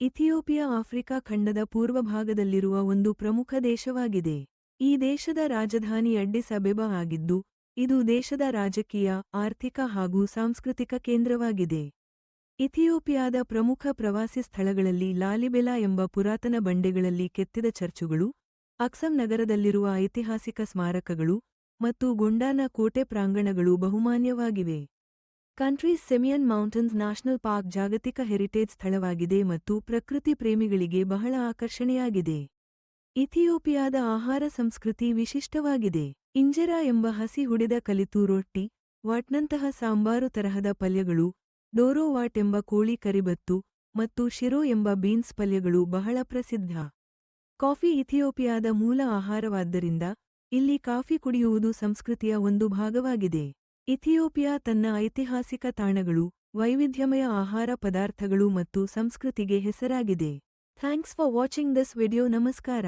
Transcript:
Ethiopia Africa ಖಂಡದ ಪೂರ್ವಭಾಗದಲ್ಲಿರುವ ಒಂದು ಪ್ರಮುಖ ದೇಶವಾಗಿದೆ. ಈ ದೇಶದ ರಾಜಧಾನಿ ಅಡ್ಡಿಸ್ ಅಬೆಬಾ ಆಗಿದ್ದು, ಇದು ದೇಶದ ರಾಜಕೀಯ, ಆರ್ಥಿಕ ಹಾಗೂ ಸಾಂಸ್ಕೃತಿಕ ಕೇಂದ್ರವಾಗಿದೆ. ಇಥಿಯೋಪಿಯಾದ ಪ್ರಮುಖ ಪ್ರವಾಸಿ ಸ್ಥಳಗಳಲ್ಲಿ ಲಾಲಿಬೆಲಾ ಎಂಬ ಪುರಾತನ ಬಂಡೆಗಳಲ್ಲಿ ಕೆತ್ತಿದ ಚರ್ಚುಗಳು, ಅಕ್ಸಮ್ ನಗರದಲ್ಲಿರುವ ಐತಿಹಾಸಿಕ ಸ್ಮಾರಕಗಳು, ಮತ್ತು ಗೊಂಡಾನ ಕೋಟೆ ಪ್ರಾಂಗಣಗಳು ಬಹುಮಾನ್ಯವಾಗಿವೆ. ಕಂಟ್ರೀಸ್ ಸೆಮಿಯನ್ ಮೌಂಟನ್ಸ್ ನ್ಯಾಷನಲ್ ಪಾರ್ಕ್ ಜಾಗತಿಕ ಹೆರಿಟೇಜ್ ಸ್ಥಳವಾಗಿದೆ ಮತ್ತು ಪ್ರಕೃತಿ ಪ್ರೇಮಿಗಳಿಗೆ ಬಹಳ ಆಕರ್ಷಣೆಯಾಗಿದೆ. ಇಥಿಯೋಪಿಯಾದ ಆಹಾರ ಸಂಸ್ಕೃತಿ ವಿಶಿಷ್ಟವಾಗಿದೆ. ಇಂಜೆರಾ ಎಂಬ ಹಸಿ ಹುಡಿದ ಕಲಿತು ರೊಟ್ಟಿ, ವಾಟ್ನಂತಹ ಸಾಂಬಾರು ತರಹದ ಪಲ್ಯಗಳು, ಡೋರೋ ವಾಟ್ ಎಂಬ ಕೋಳಿ ಕರಿಬತ್ತು, ಮತ್ತು ಶಿರೋ ಎಂಬ ಬೀನ್ಸ್ ಪಲ್ಯಗಳು ಬಹಳ ಪ್ರಸಿದ್ಧ. ಕಾಫಿ ಇಥಿಯೋಪಿಯಾದ ಮೂಲ ಆಹಾರವಾದ್ದರಿಂದ, ಇಲ್ಲಿ ಕಾಫಿ ಕುಡಿಯುವುದು ಸಂಸ್ಕೃತಿಯ ಒಂದು ಭಾಗವಾಗಿದೆ. ಇಥಿಯೋಪಿಯಾ ತನ್ನ ಐತಿಹಾಸಿಕ ತಾಣಗಳು, ವೈವಿಧ್ಯಮಯ ಆಹಾರ ಪದಾರ್ಥಗಳು ಮತ್ತು ಸಂಸ್ಕೃತಿಗೆ ಹೆಸರಾಗಿದೆ. Thanks for watching this video. ನಮಸ್ಕಾರ.